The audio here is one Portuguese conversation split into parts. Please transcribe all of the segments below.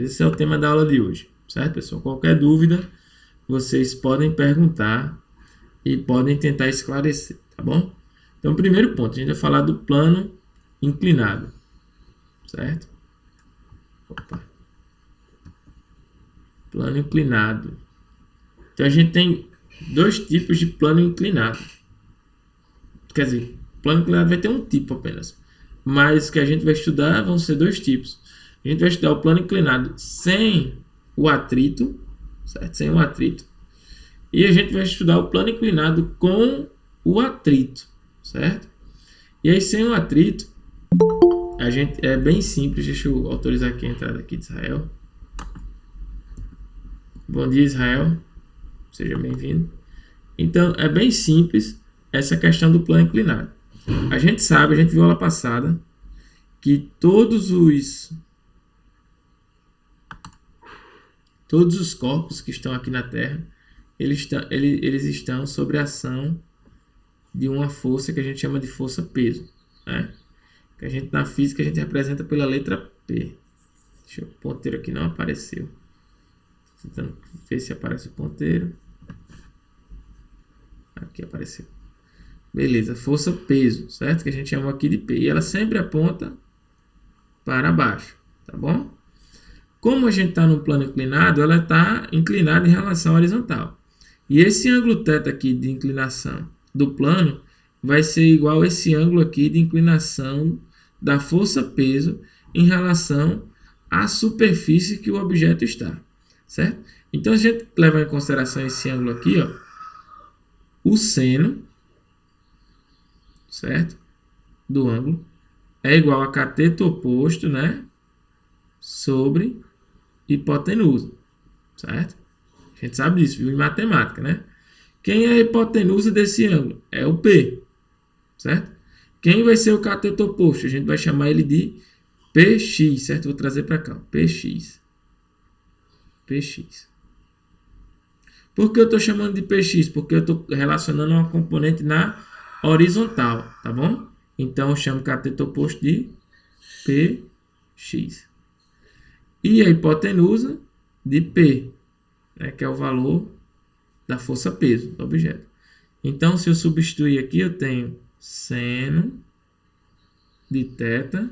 Esse é o tema da aula de hoje, certo, pessoal? Qualquer dúvida, vocês podem perguntar e podem tentar esclarecer, tá bom? Então, primeiro ponto, a gente vai falar do plano inclinado, certo? Opa. Plano inclinado. Então, a gente tem dois tipos de plano inclinado. Quer dizer, plano inclinado vai ter um tipo apenas. Mas o que a gente vai estudar vão ser dois tipos. A gente vai estudar o plano inclinado sem o atrito, certo? Sem o atrito. E a gente vai estudar o plano inclinado com o atrito, certo? E aí, sem o atrito, a gente é bem simples. Deixa eu autorizar aqui a entrada aqui de Israel. Bom dia, Israel. Seja bem-vindo. Então, é bem simples essa questão do plano inclinado. A gente sabe, a gente viu aula passada, que todos os corpos que estão aqui na Terra, eles estão sob a ação de uma força que a gente chama de força-peso, né? Que a gente, na física, a gente representa pela letra P. Deixa eu, o ponteiro aqui não apareceu. Tentando ver se aparece o ponteiro. Aqui apareceu. Beleza, força-peso, certo? Que a gente chama aqui de P. E ela sempre aponta para baixo, tá bom? Como a gente está no plano inclinado, ela está inclinada em relação à horizontal. E esse ângulo θ aqui de inclinação do plano vai ser igual a esse ângulo aqui de inclinação da força-peso em relação à superfície que o objeto está, certo? Então, a gente leva em consideração esse ângulo aqui, ó, o seno, certo? Do ângulo é igual a cateto oposto, né? Sobre hipotenusa, certo? A gente sabe disso, viu? Em matemática, né? Quem é a hipotenusa desse ângulo? É o P, certo? Quem vai ser o cateto oposto? A gente vai chamar ele de PX, certo? Vou trazer para cá, PX. PX. Por que eu estou chamando de PX? Porque eu estou relacionando uma componente na horizontal, tá bom? Então, eu chamo o cateto oposto de PX. E a hipotenusa de P, né, que é o valor da força-peso do objeto. Então, se eu substituir aqui, eu tenho seno de θ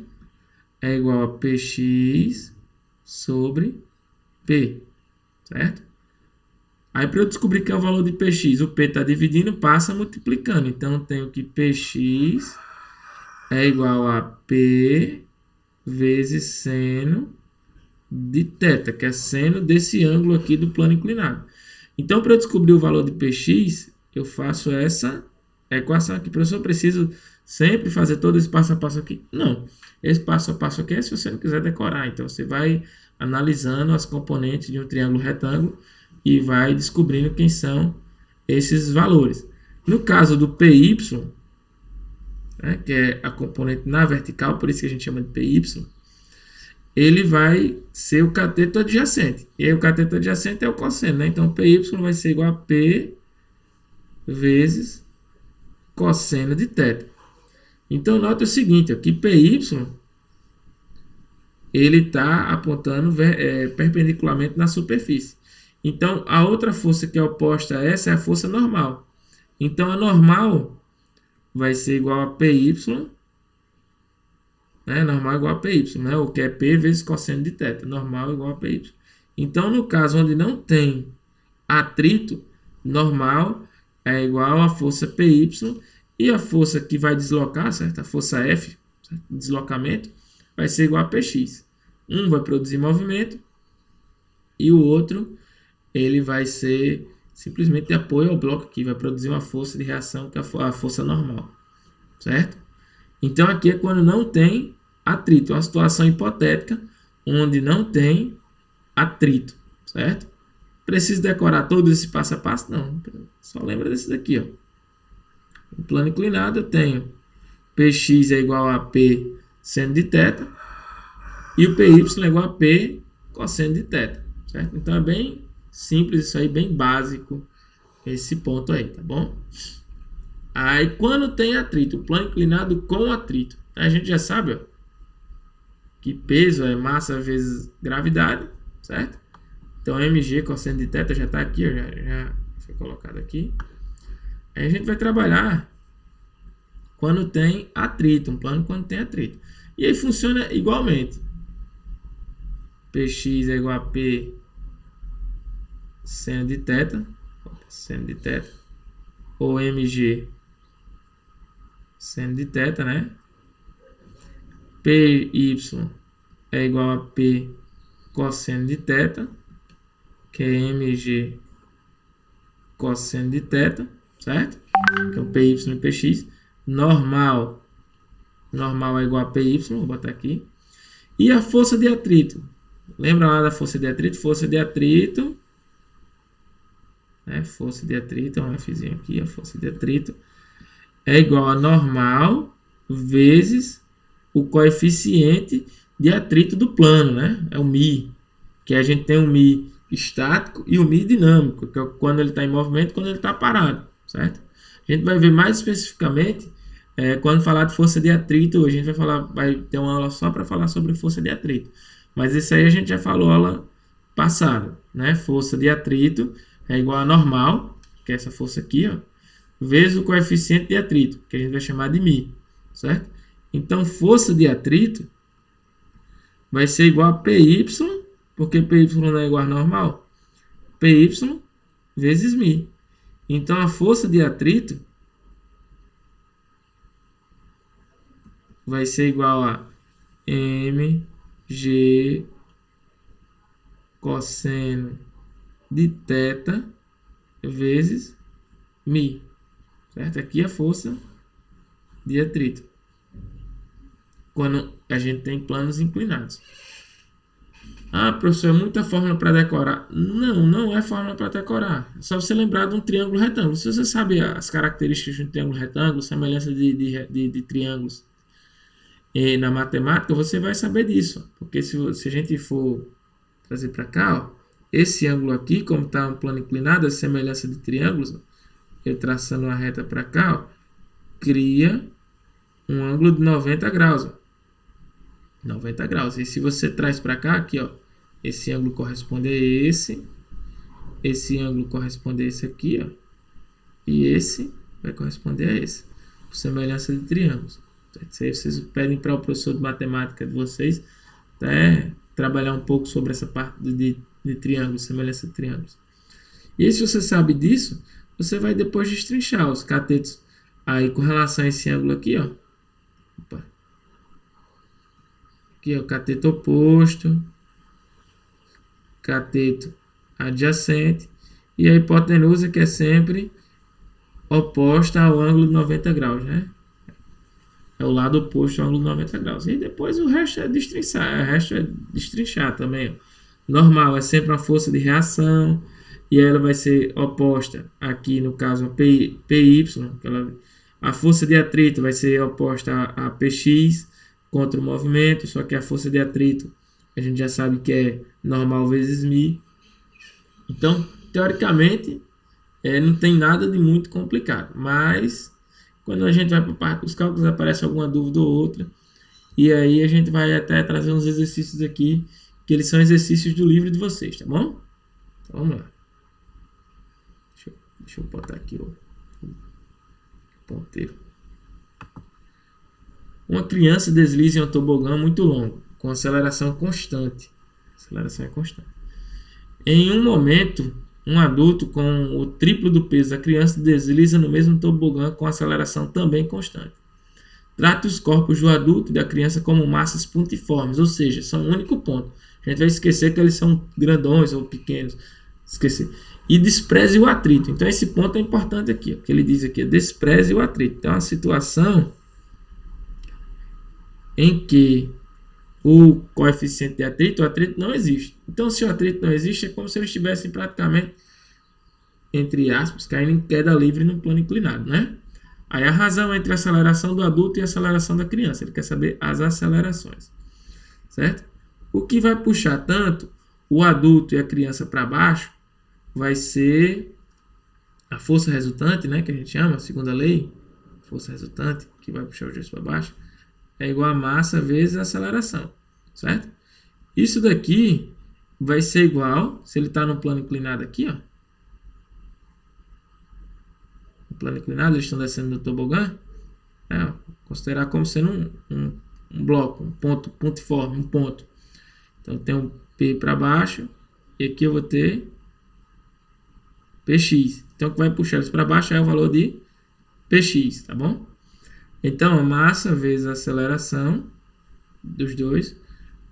é igual a PX sobre P, certo? Aí, para eu descobrir que é o valor de Px, o P está dividindo, passa multiplicando. Então, eu tenho que Px é igual a P vezes seno de θ, que é seno desse ângulo aqui do plano inclinado. Então, para eu descobrir o valor de Px, eu faço essa equação aqui. Professor, eu preciso sempre fazer todo esse passo a passo aqui? Não. Esse passo a passo aqui é se você não quiser decorar. Então, você vai analisando as componentes de um triângulo retângulo e vai descobrindo quem são esses valores. No caso do PY, né, que é a componente na vertical, por isso que a gente chama de PY, ele vai ser o cateto adjacente. E aí o cateto adjacente é o cosseno, né? Então, PY vai ser igual a P vezes cosseno de θ. Então, note o seguinte, ó, que PY ele está apontando perpendicularmente na superfície. Então, a outra força que é oposta a essa é a força normal. Então, a normal vai ser igual a PY, né? Normal igual a PY, né? O que é P vezes cosseno de θ. Normal igual a PY. Então, no caso onde não tem atrito, normal é igual a força PY e a força que vai deslocar, certo? A força F, certo? Deslocamento, vai ser igual a PX. Um vai produzir movimento e o outro ele vai ser simplesmente de apoio ao bloco aqui, vai produzir uma força de reação que é a força normal, certo? Então aqui é quando não tem atrito, é uma situação hipotética onde não tem atrito, certo? Preciso decorar todo esse passo a passo? Não, só lembra desses aqui, ó. No plano inclinado eu tenho Px é igual a P seno de θ e o Py é igual a P cosseno de θ, certo? Então é bem simples isso aí, bem básico esse ponto aí, tá bom? Aí quando tem atrito, plano inclinado com atrito, a gente já sabe, ó, que peso é massa vezes gravidade, certo? Então, mg cosseno de θ já está aqui, ó, já foi colocado aqui. Aí a gente vai trabalhar quando tem atrito, um plano quando tem atrito. E aí funciona igualmente. Px é igual a P seno de θ, ou mg seno de θ, né? Py é igual a P cosseno de θ, que é mg cosseno de θ, certo? Que é o py e px. Normal é igual a py, vou botar aqui. E a força de atrito. Lembra lá da força de atrito? Força de atrito, força de atrito, um Fzinho aqui, a força de atrito é igual a normal vezes o coeficiente de atrito do plano, né? É o μ, que a gente tem o μ estático e o mI dinâmico, que é quando ele está em movimento e quando ele está parado, certo? A gente vai ver mais especificamente quando falar de força de atrito. A gente vai ter uma aula só para falar sobre força de atrito, mas isso aí a gente já falou aula passada, né? Força de atrito é igual a normal, que é essa força aqui, ó, vezes o coeficiente de atrito, que a gente vai chamar de μ, certo? Então, força de atrito vai ser igual a PY, porque PY não é igual a normal, PY vezes μ. Então, a força de atrito vai ser igual a mg cosseno de θ vezes μ, certo? Aqui é a força de atrito quando a gente tem planos inclinados. Ah, professor, é muita fórmula para decorar. Não é fórmula para decorar. É só você lembrar de um triângulo retângulo. Se você sabe as características de um triângulo retângulo, semelhança de triângulos na matemática, você vai saber disso. Porque se a gente for trazer para cá, ó, esse ângulo aqui, como está um plano inclinado, a semelhança de triângulos, ó, eu traçando uma reta para cá, ó, cria um ângulo de 90 graus. Ó. 90 graus. E se você traz para cá, aqui, ó, esse ângulo corresponde a esse ângulo corresponde a esse aqui, ó, e esse vai corresponder a esse, por semelhança de triângulos. Isso aí vocês pedem para o professor de matemática de vocês trabalhar um pouco sobre essa parte de triângulos, semelhança de triângulos. E aí, se você sabe disso, você vai depois destrinchar os catetos aí com relação a esse ângulo aqui, ó. Opa. Aqui é o cateto oposto, cateto adjacente e a hipotenusa, que é sempre oposta ao ângulo de 90 graus, né? É o lado oposto ao ângulo de 90 graus. E depois o resto é destrinchar também. Ó. Normal é sempre uma força de reação e ela vai ser oposta aqui no caso a PY, a força de atrito vai ser oposta a PX contra o movimento, só que a força de atrito a gente já sabe que é normal vezes μ. Então, teoricamente, não tem nada de muito complicado, mas quando a gente vai para a parte dos cálculos aparece alguma dúvida ou outra, e aí a gente vai até trazer uns exercícios aqui, que eles são exercícios do livro de vocês, tá bom? Então, vamos lá. Deixa eu botar aqui o ponteiro. Uma criança desliza em um tobogã muito longo, com aceleração constante. A aceleração é constante. Em um momento, um adulto com o triplo do peso da criança desliza no mesmo tobogã com aceleração também constante. Trate os corpos do adulto e da criança como massas pontiformes, ou seja, são um único ponto. A gente vai esquecer que eles são grandões ou pequenos. Esquecer. E despreze o atrito. Então, esse ponto é importante aqui. O que ele diz aqui é despreze o atrito. Então, é uma situação em que o coeficiente de atrito, o atrito não existe. Então, se o atrito não existe, é como se eles estivessem praticamente, entre aspas, caindo em queda livre no plano inclinado, né? Aí a razão entre a aceleração do adulto e a aceleração da criança. Ele quer saber as acelerações, certo? O que vai puxar tanto o adulto e a criança para baixo vai ser a força resultante, né? Que a gente chama, a segunda lei, força resultante, que vai puxar os dois para baixo, é igual a massa vezes a aceleração, certo? Isso daqui vai ser igual, se ele está no plano inclinado aqui, ó. No plano inclinado, eles estão descendo do tobogã. Considerar como sendo um bloco, um ponto pontiforme, um ponto. Então, eu tenho um P para baixo, e aqui eu vou ter Px. Então, o que vai puxar eles para baixo é o valor de Px, tá bom? Então, a massa vezes a aceleração dos dois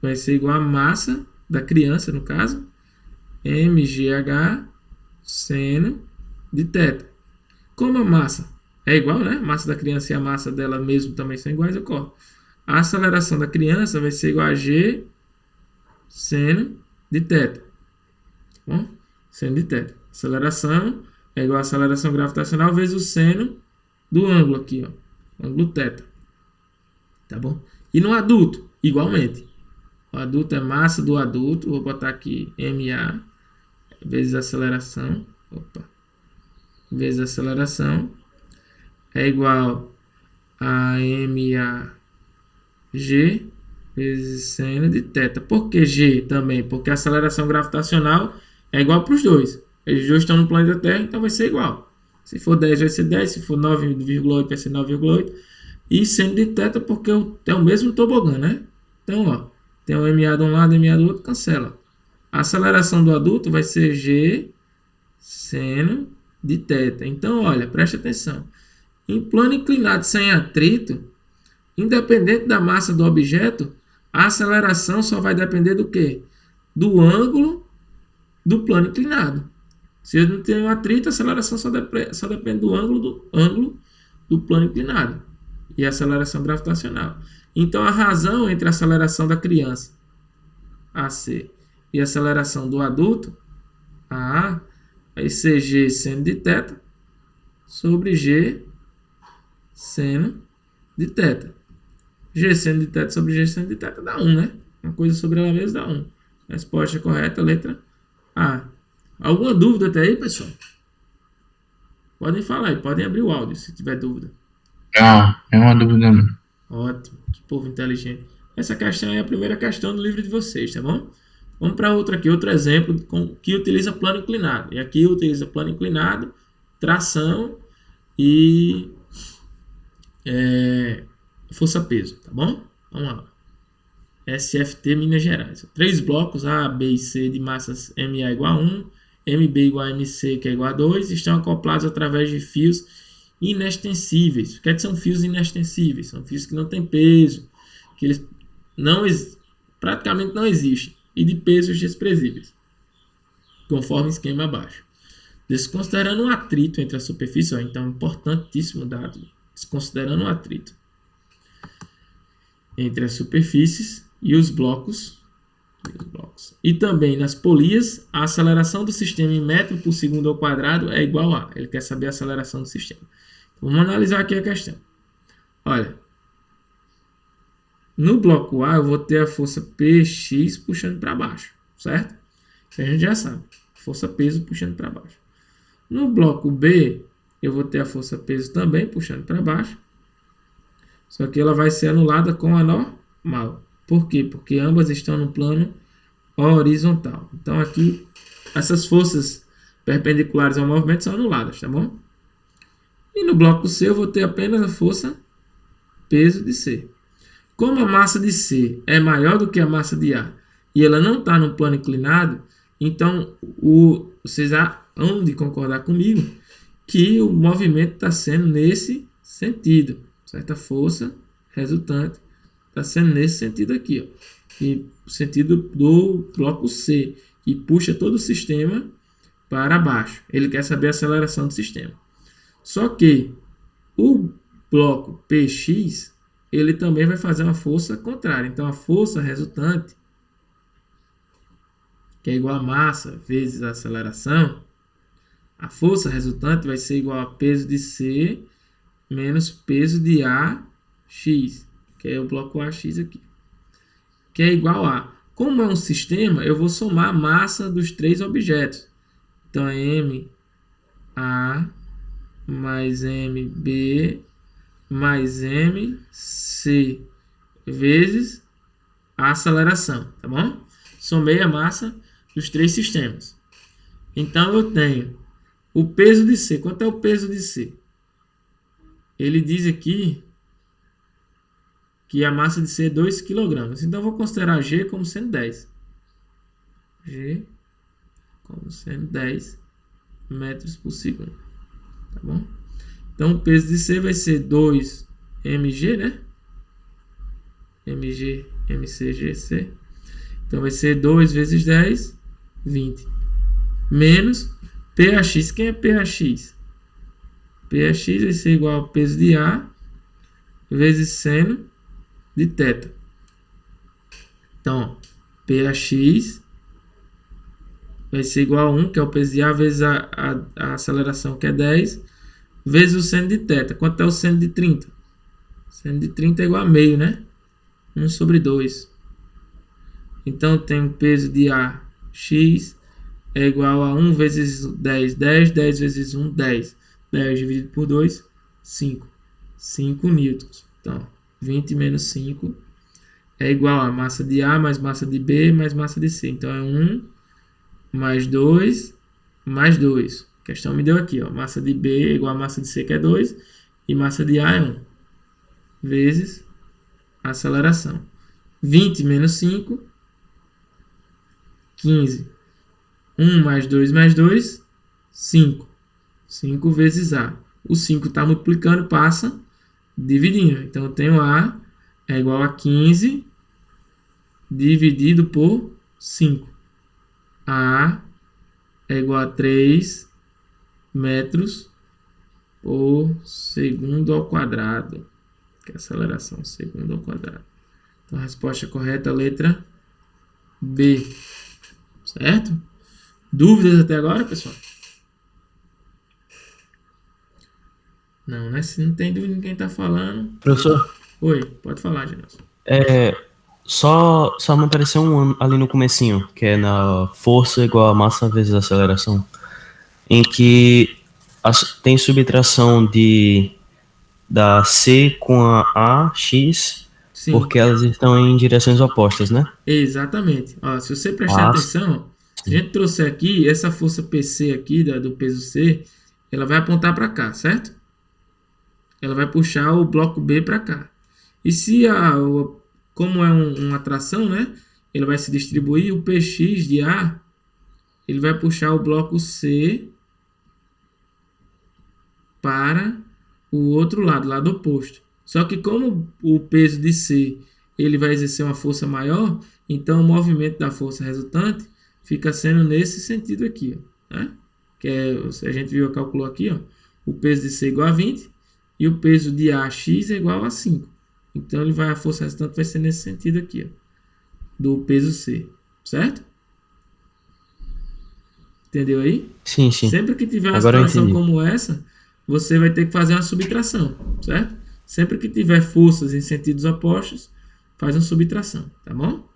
vai ser igual a massa da criança, no caso, mgh seno de θ. Como a massa é igual, né? A massa da criança e a massa dela mesmo também são iguais, ocorre. A aceleração da criança vai ser igual a g seno de θ. Tá bom? Seno de θ. Aceleração é igual a aceleração gravitacional vezes o seno do ângulo aqui, ó. Ângulo θ. Tá bom? E no adulto, igualmente. O adulto é massa do adulto. Vou botar aqui MA vezes aceleração. Vezes aceleração é igual a MAG vezes seno de θ. Por que G também? Porque a aceleração gravitacional é igual para os dois. Eles dois estão no planeta Terra, então vai ser igual. Se for 10, vai ser 10. Se for 9,8, vai ser 9,8. E seno de θ, porque é o mesmo tobogã, né? Então, ó, tem um MA de um lado e MA do outro, cancela. A aceleração do adulto vai ser G seno de θ. Então, olha, preste atenção. Em plano inclinado sem atrito, independente da massa do objeto, a aceleração só vai depender do quê? Do ângulo do plano inclinado. Se eu não tenho atrito, a aceleração só depende do ângulo do plano inclinado e a aceleração gravitacional. Então, a razão entre a aceleração da criança, AC, e a aceleração do adulto, AA, vai ser G seno de θ sobre G seno de θ. G seno de θ sobre G seno de θ dá 1, né? Uma coisa sobre ela mesma dá 1. Resposta correta, letra A. Alguma dúvida até aí, pessoal? Podem falar aí, podem abrir o áudio se tiver dúvida. É uma dúvida não. Ótimo, que povo inteligente. Essa questão é a primeira questão do livro de vocês, tá bom? Vamos para outra aqui, outro exemplo que utiliza plano inclinado. E aqui utiliza plano inclinado, tração e força-peso, tá bom? Vamos lá. SFT Minas Gerais. 3 blocos A, B e C de massas MA igual a 1, MB igual a MC, que é igual a 2, estão acoplados através de fios inextensíveis. O que são fios inextensíveis? São fios que não têm peso, que eles praticamente não existem, e de pesos desprezíveis, conforme esquema abaixo. Desconsiderando o atrito entre a superfície, então importantíssimo dado, desconsiderando o atrito entre as superfícies e os blocos. E também nas polias, a aceleração do sistema em metro por segundo ao quadrado é igual a. Ele quer saber a aceleração do sistema. Então, vamos analisar aqui a questão. Olha, no bloco A eu vou ter a força Px puxando para baixo, certo? Isso a gente já sabe. Força peso puxando para baixo. No bloco B eu vou ter a força peso também puxando para baixo. Só que ela vai ser anulada com a normal. Por quê? Porque ambas estão no plano horizontal. Então aqui, essas forças perpendiculares ao movimento são anuladas, tá bom? E no bloco C eu vou ter apenas a força peso de C. Como a massa de C é maior do que a massa de A e ela não está no plano inclinado, então vocês hão de concordar comigo que o movimento está sendo nesse sentido. Certa força resultante está sendo nesse sentido aqui, ó, e o sentido do bloco C, que puxa todo o sistema para baixo. Ele quer saber a aceleração do sistema. Só que o bloco Px, ele também vai fazer uma força contrária. Então, a força resultante, que é igual a massa vezes a aceleração, a força resultante vai ser igual a peso de C menos peso de AX, que é o bloco AX aqui, que é igual a, como é um sistema, eu vou somar a massa dos 3 objetos. Então, é MA mais MB mais MC vezes a aceleração, tá bom? Somei a massa dos três sistemas. Então, eu tenho o peso de C. Quanto é o peso de C? Ele diz aqui que a massa de C é 2 kg. Então, eu vou considerar G como sendo 10. G como sendo 10 metros por segundo. Tá bom? Então, o peso de C vai ser 2 mg, né? mg, mc, gc. Então, vai ser 2 vezes 10, 20. Menos px. Quem é px? Px vai ser igual ao peso de A vezes seno de θ. Então, px vai ser igual a 1, que é o peso de A, vezes a aceleração, que é 10, vezes o seno de θ. Quanto é o seno de 30? O seno de 30 é igual a meio, né? 1 sobre 2. Então, eu tenho o peso de A, x, é igual a 1 vezes 10, 10, 10 vezes 1, 10. 10 dividido por 2, 5. 5 newtons. Então, 20 menos 5 é igual a massa de A mais massa de B mais massa de C. Então, é 1 mais 2 mais 2. A questão me deu aqui, ó. Massa de B é igual a massa de C, que é 2, e massa de A é 1. Vezes a aceleração. 20 menos 5, 15. 1 mais 2, 5. 5 vezes A. O 5 está multiplicando, passa dividindo. Então, eu tenho A é igual a 15 dividido por 5. A é igual a 3 metros por segundo ao quadrado. Que é a aceleração, segundo ao quadrado. Então, a resposta correta é a letra B. Certo? Dúvidas até agora, pessoal? Não, né? Se não tem dúvida em quem está falando. Professor, Oi, pode falar, Genilson. só me apareceu ali no comecinho, que é na força igual a massa vezes a aceleração, em que tem subtração da C com a AX, Sim, porque elas estão em direções opostas, né? exatamente. Ó, se você prestar Ah, atenção, se a gente trouxer aqui, essa força PC aqui, do peso C, ela vai apontar para cá, certo? Ela vai puxar o bloco B para cá. E se como é uma atração, né? Ele vai se distribuir, o PX de A, ele vai puxar o bloco C para o outro lado oposto. Só que como o peso de C ele vai exercer uma força maior, então o movimento da força resultante fica sendo nesse sentido aqui, ó, né? Que a gente viu, calculou aqui, ó, o peso de C é igual a 20 e o peso de AX é igual a 5. Então a força resultante vai ser nesse sentido aqui, ó, do peso C, certo? Entendeu aí? sim, sim. Sempre que tiver uma Agora eu situação entendi. como essa, você vai ter que fazer uma subtração, certo? Sempre que tiver forças em sentidos opostos, faz uma subtração, tá bom?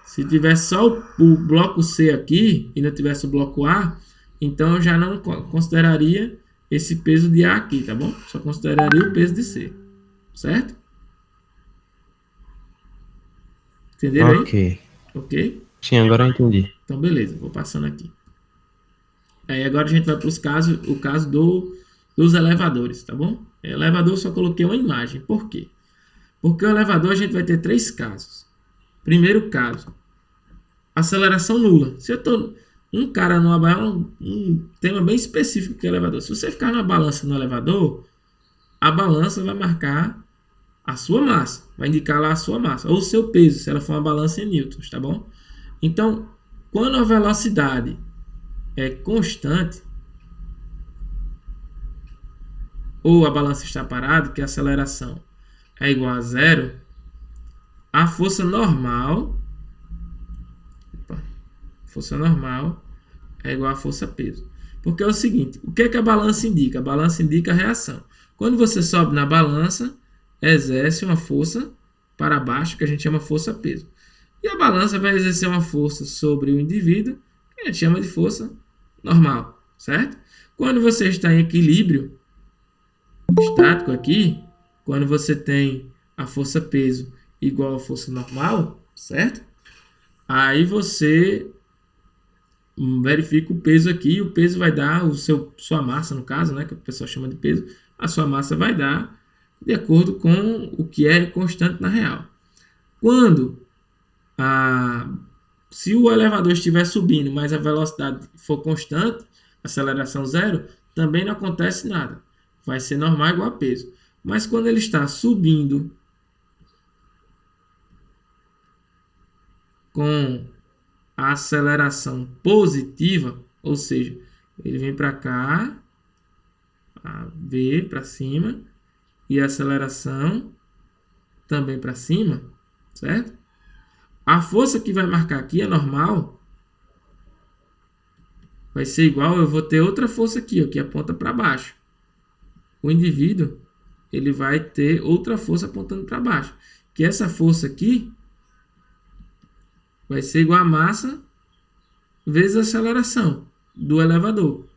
Se tiver só o bloco C aqui e não tivesse o bloco A, então eu já não consideraria esse peso de A aqui, tá bom? Só consideraria o peso de C, certo? Entenderam aí? Ok. Ok? Sim, agora eu entendi. Então, beleza, vou passando aqui. Aí agora a gente vai para o caso dos elevadores, tá bom? Elevador eu só coloquei uma imagem. Por quê? Porque o elevador a gente vai ter três casos. Primeiro caso, aceleração nula. Se eu tô um cara numa balança, um tema bem específico que é o elevador. Se você ficar na balança no elevador, a balança vai marcar a sua massa, vai indicar lá a sua massa ou o seu peso, se ela for uma balança em newtons, tá bom? Então, quando a velocidade é constante ou a balança está parada, que a aceleração é igual a zero, a força normal é igual a força peso. Porque é o seguinte, o que é que a balança indica? A balança indica a reação. Quando você sobe na balança, exerce uma força para baixo, que a gente chama força peso. E a balança vai exercer uma força sobre o indivíduo, que a gente chama de força normal, certo? Quando você está em equilíbrio estático aqui, quando você tem a força peso igual à força normal, certo? Aí você verifica o peso aqui, e o peso vai dar sua massa, no caso, né, que o pessoal chama de peso, a sua massa vai dar de acordo com o que é constante na real. Se o elevador estiver subindo, mas a velocidade for constante, aceleração zero, também não acontece nada. Vai ser normal igual a peso. Mas quando ele está subindo com a aceleração positiva, ou seja, ele vem para cá, a V para cima, e a aceleração também para cima, certo? A força que vai marcar aqui é normal, vai ser igual, eu vou ter outra força aqui, ó, que aponta para baixo. O indivíduo, ele vai ter outra força apontando para baixo, que essa força aqui vai ser igual a massa vezes a aceleração do elevador,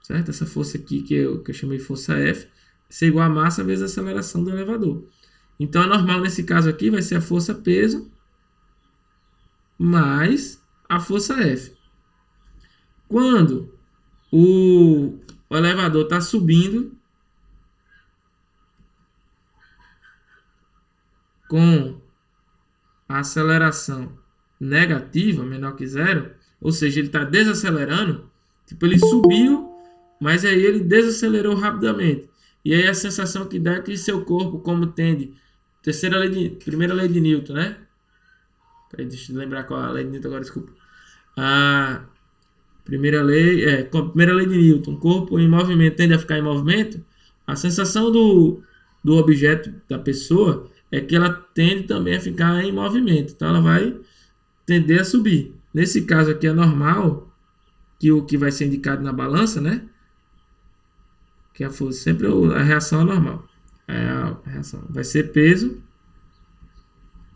certo? Essa força aqui que eu chamei de força F vai ser igual a massa vezes a aceleração do elevador. Então, a normal nesse caso aqui vai ser a força peso mais a força F. Quando o elevador está subindo com a aceleração negativa, menor que zero, ou seja, ele está desacelerando, tipo, ele subiu, mas aí ele desacelerou rapidamente. E aí a sensação que dá é que seu corpo, como tende, primeira lei de Newton, né? Peraí, deixa eu lembrar qual é a lei de Newton agora, desculpa. A primeira lei de Newton, o corpo em movimento tende a ficar em movimento. A sensação do objeto, da pessoa, é que ela tende também a ficar em movimento. Então ela vai tender a subir. Nesse caso aqui é normal, que o que vai ser indicado na balança, né? Que a força, sempre a reação é normal. A reação vai ser peso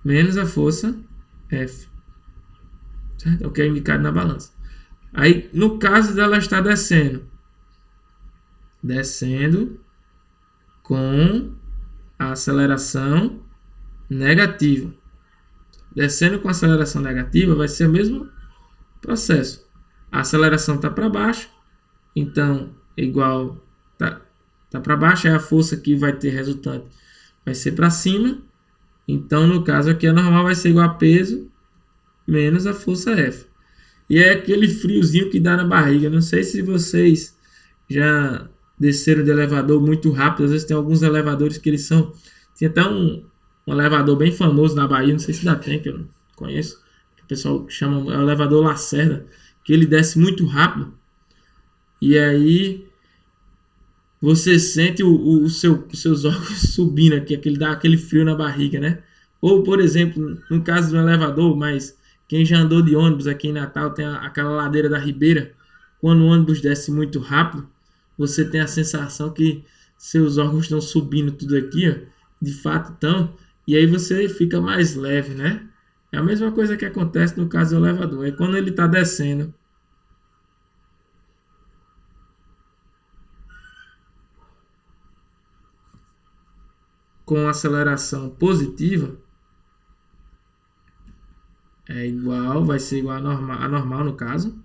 menos a força F. Certo? É o que é indicado na balança. Aí, no caso dela estar descendo com a aceleração negativa. Descendo com a aceleração negativa vai ser o mesmo processo. A aceleração está para baixo, então igual tá para baixo, é a força que vai ter resultante vai ser para cima. Então, no caso aqui, a normal vai ser igual a peso menos a força F. E é aquele friozinho que dá na barriga. Não sei se vocês já desceram de elevador muito rápido. Às vezes tem alguns elevadores que eles são... Tinha até um elevador bem famoso na Bahia, não sei se ainda tem, que eu não conheço. Que o pessoal chama o elevador Lacerda, que ele desce muito rápido. E aí você sente os seus órgãos subindo aqui, aquele dá aquele frio na barriga, né? Ou, por exemplo, no caso do elevador, mas quem já andou de ônibus aqui em Natal, tem aquela ladeira da Ribeira, quando o ônibus desce muito rápido, você tem a sensação que seus órgãos estão subindo tudo aqui, ó, de fato estão, e aí você fica mais leve, né? É a mesma coisa que acontece no caso do elevador. Aí quando ele está descendo, com aceleração positiva, vai ser igual a normal no caso.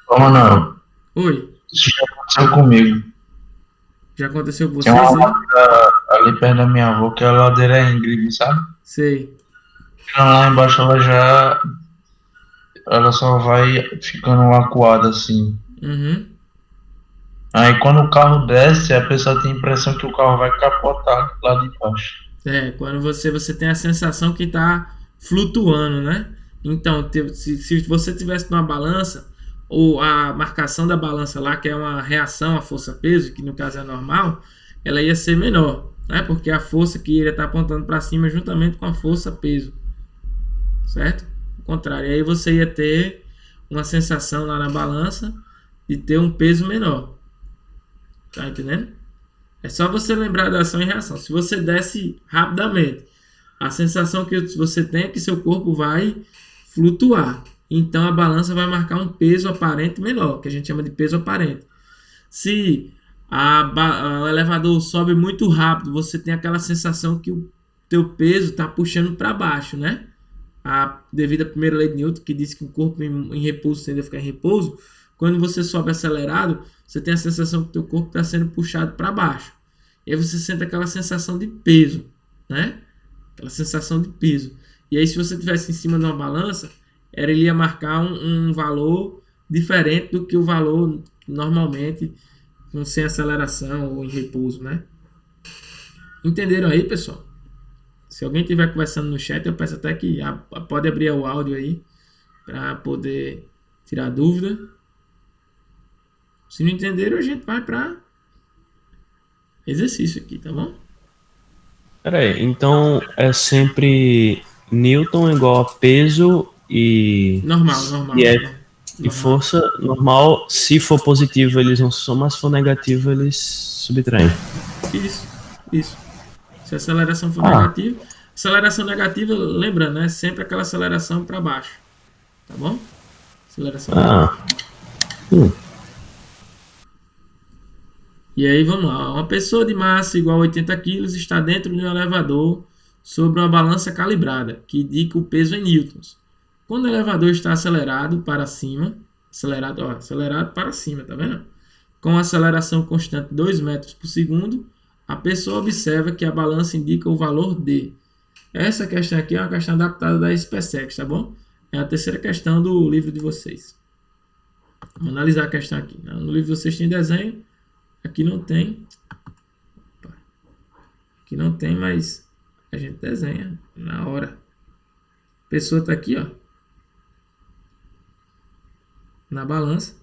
Ô, Manuel, Oi, isso já aconteceu comigo. já aconteceu com Tem vocês uma aí? ladeira ali perto da minha avó, que é a ladeira íngreme, sabe? Sei. Lá embaixo ela só vai ficando acuada assim. Uhum. Aí quando o carro desce, a pessoa tem a impressão que o carro vai capotar lá de baixo. Quando você tem a sensação que está flutuando, né? Então, se você tivesse numa balança, ou a marcação da balança lá, que é uma reação à força-peso, que no caso é normal, ela ia ser menor, né? Porque a força que iria estar apontando para cima juntamente com a força-peso, certo? Ao contrário, aí você ia ter uma sensação lá na balança de ter um peso menor. Tá entendendo? É só você lembrar da ação e reação. Se você desce rapidamente, a sensação que você tem é que seu corpo vai flutuar. Então a balança vai marcar um peso aparente menor, que a gente chama de peso aparente. Se o elevador sobe muito rápido, você tem aquela sensação que o teu peso está puxando para baixo, né? devido à primeira lei de Newton, que diz que o corpo em repouso tende a ficar em repouso, quando você sobe acelerado, você tem a sensação que o teu corpo está sendo puxado para baixo. E aí você sente aquela sensação de peso, né? Aquela sensação de peso. E aí se você estivesse em cima de uma balança, ele ia marcar um valor diferente do que o valor normalmente sem aceleração ou em repouso, né? Entenderam aí, pessoal? Se alguém estiver conversando no chat, eu peço até que pode abrir o áudio aí para poder tirar dúvida. Se não entenderam, a gente vai para exercício aqui, tá bom? Peraí, então é sempre Newton igual a peso e... Normal. E força normal, se for positivo eles vão somar, se for negativo eles subtraem. Isso. Se a aceleração for negativa, aceleração negativa, lembra, né? Sempre aquela aceleração para baixo, tá bom? Aceleração para baixo. E aí vamos lá. Uma pessoa de massa igual a 80 kg está dentro de um elevador sobre uma balança calibrada, que indica o peso em newtons. Quando o elevador está acelerado para cima, acelerado para cima, tá vendo? Com aceleração constante 2 metros por segundo, a pessoa observa que a balança indica o valor D. Essa questão aqui é uma questão adaptada da SpaceX, tá bom? É a terceira questão do livro de vocês. Vamos analisar a questão aqui. No livro de vocês tem desenho, aqui não tem. Aqui não tem, mas a gente desenha na hora. A pessoa está aqui, ó, na balança,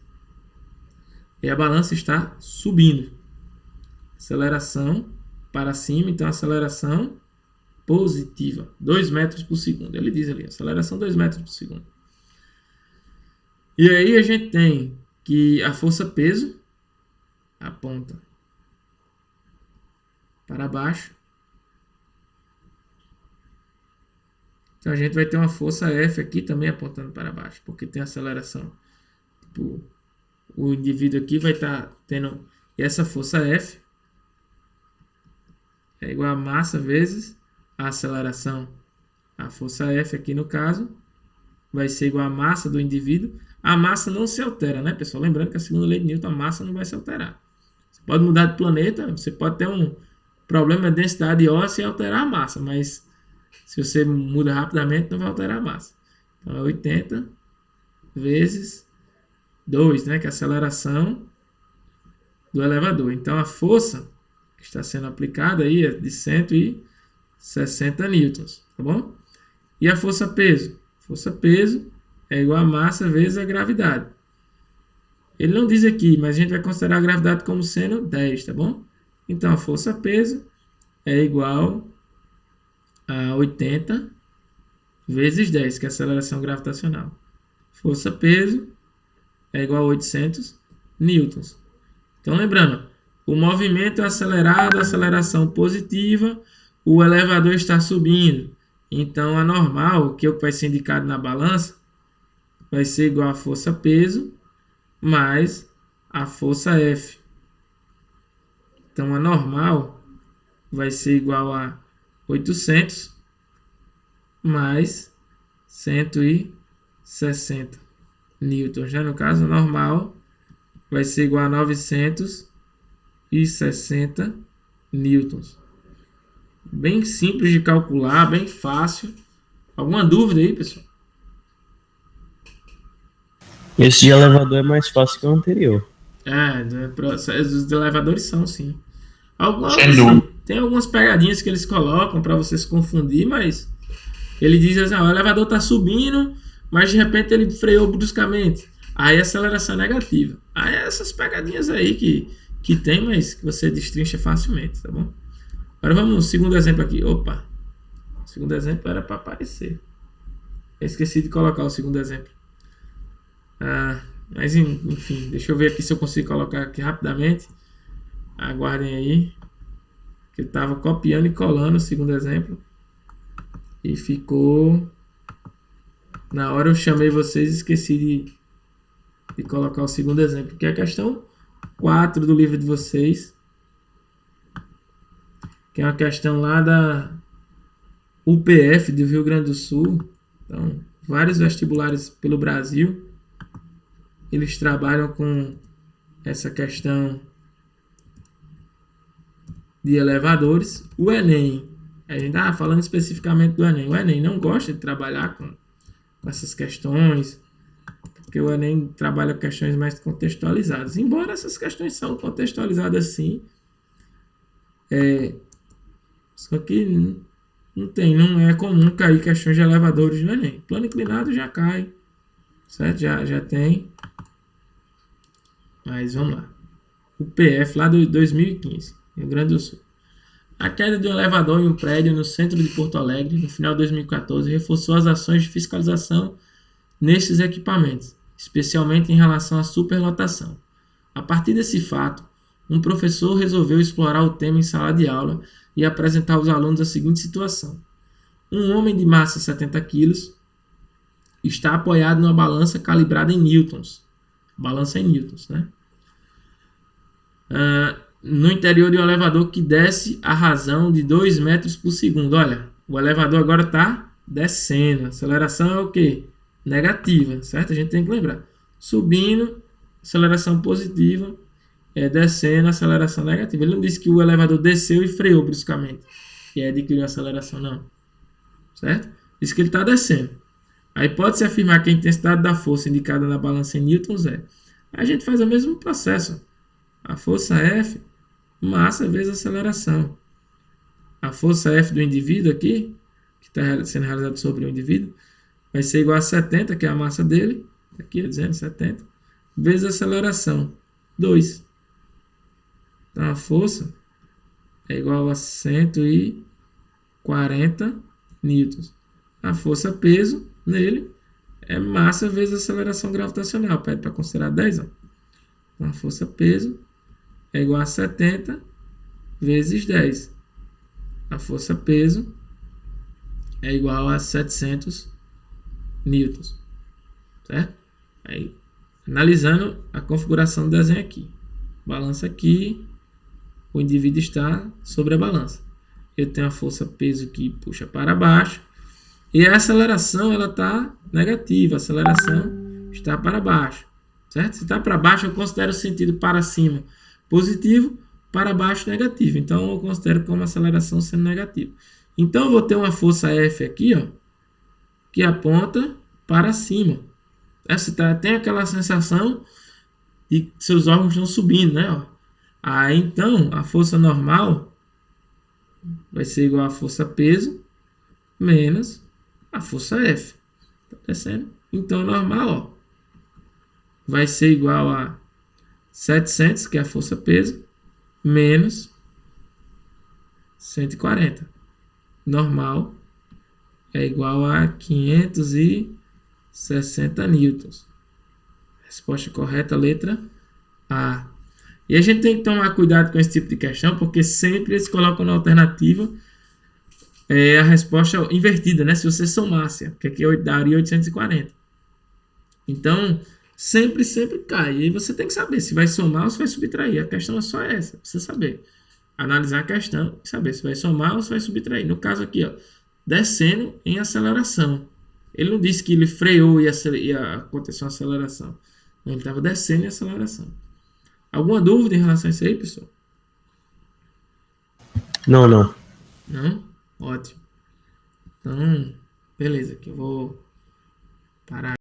e a balança está subindo. Aceleração para cima, então aceleração positiva, 2 metros por segundo. Ele diz ali, aceleração 2 metros por segundo. E aí a gente tem que a força-peso aponta para baixo. Então a gente vai ter uma força F aqui também apontando para baixo, porque tem aceleração. Tipo, o indivíduo aqui vai estar tendo essa força F é igual a massa vezes a aceleração. A força F aqui no caso vai ser igual a massa do indivíduo. A massa não se altera, né, pessoal? Lembrando que a segunda lei de Newton, a massa não vai se alterar. Você pode mudar de planeta, você pode ter um problema de densidade óssea e alterar a massa, mas se você muda rapidamente, não vai alterar a massa. Então é 80 vezes 2, né, que é a aceleração do elevador. Então a força que está sendo aplicada aí é de 160 newtons, tá bom? E a força-peso? Força-peso é igual a massa vezes a gravidade. Ele não diz aqui, mas a gente vai considerar a gravidade como sendo 10, tá bom? Então a força-peso é igual a 80 vezes 10, que é a aceleração gravitacional. Força-peso é igual a 800 newtons. Então, lembrando, o movimento é acelerado, aceleração positiva, o elevador está subindo. Então, a normal, que é o que vai ser indicado na balança, vai ser igual a força-peso mais a força F. Então, a normal vai ser igual a 800 mais 160 newtons. Já no caso normal, vai ser igual a 960 newtons. Bem simples de calcular, bem fácil. Alguma dúvida aí, pessoal? Esse de elevador é mais fácil que o anterior. Os elevadores são, sim. Sem Tem algumas pegadinhas que eles colocam para você se confundir, mas ele diz assim, o elevador está subindo, mas de repente ele freou bruscamente. Aí a aceleração é negativa. Aí essas pegadinhas aí que tem, mas que você destrincha facilmente, tá bom? Agora vamos no segundo exemplo aqui. Opa! O segundo exemplo era para aparecer. Eu esqueci de colocar o segundo exemplo. Mas enfim, deixa eu ver aqui se eu consigo colocar aqui rapidamente. Aguardem aí. Que eu estava copiando e colando o segundo exemplo. E ficou... Na hora eu chamei vocês e esqueci de colocar o segundo exemplo. Que é a questão 4 do livro de vocês. Que é uma questão lá da UPF do Rio Grande do Sul. Então, vários vestibulares pelo Brasil, eles trabalham com essa questão de elevadores. O Enem, a gente está falando especificamente do Enem. O Enem não gosta de trabalhar com essas questões, porque o Enem trabalha questões mais contextualizadas. Embora essas questões são contextualizadas sim, só que não é comum cair questões de elevadores no Enem. Plano inclinado já cai, certo? Já tem. Mas vamos lá. O PF lá do 2015, Rio Grande do Sul. A queda de um elevador em um prédio no centro de Porto Alegre, no final de 2014, reforçou as ações de fiscalização nesses equipamentos, especialmente em relação à superlotação. A partir desse fato, um professor resolveu explorar o tema em sala de aula e apresentar aos alunos a seguinte situação. Um homem de massa 70 kg está apoiado numa balança calibrada em newtons. Balança em newtons, né? No interior de um elevador que desce a razão de 2 metros por segundo. Olha, o elevador agora está descendo. A aceleração é o quê? Negativa, certo? A gente tem que lembrar. Subindo, aceleração positiva. Descendo, aceleração negativa. Ele não disse que o elevador desceu e freou bruscamente. E aí adquiriu aceleração, não. Certo? Diz que ele está descendo. Aí pode-se afirmar que a intensidade da força indicada na balança em newtons é. A gente faz o mesmo processo. A força F, massa vezes aceleração. A força F do indivíduo aqui, que está sendo realizada sobre o indivíduo, vai ser igual a 70, que é a massa dele. Aqui dizendo 70. Vezes a aceleração, 2. Então a força é igual a 140 newtons. A força peso nele é massa vezes aceleração gravitacional. Pede para considerar 10. Ó. Então a força peso é igual a 70 vezes 10. A força peso é igual a 700 newtons. Certo? Aí, analisando a configuração do desenho aqui. Balança aqui. O indivíduo está sobre a balança. Eu tenho a força peso que puxa para baixo. E a aceleração ela está negativa. A aceleração está para baixo. Certo? Se está para baixo, eu considero o sentido para cima positivo, para baixo negativo. Então, eu considero como aceleração sendo negativa. Então, eu vou ter uma força F aqui, ó, que aponta para cima. Você tem aquela sensação de que seus órgãos estão subindo, né? Ó. Aí, então, a força normal vai ser igual a força peso menos a força F. Tá descendo? Então, normal, ó, vai ser igual a 700, que é a força peso, menos 140. Normal é igual a 560 newtons. Resposta correta, letra A. E a gente tem que tomar cuidado com esse tipo de questão, porque sempre eles colocam na alternativa a resposta invertida, né? Se você somasse, que aqui daria 840. Então, sempre cai. E aí você tem que saber se vai somar ou se vai subtrair. A questão é só essa, você saber. Analisar a questão e saber se vai somar ou se vai subtrair. No caso aqui, ó, descendo em aceleração. Ele não disse que ele freou e aconteceu uma aceleração. Ele estava descendo em aceleração. Alguma dúvida em relação a isso aí, pessoal? Não, não. Não? Ótimo. Então, beleza, que eu vou parar.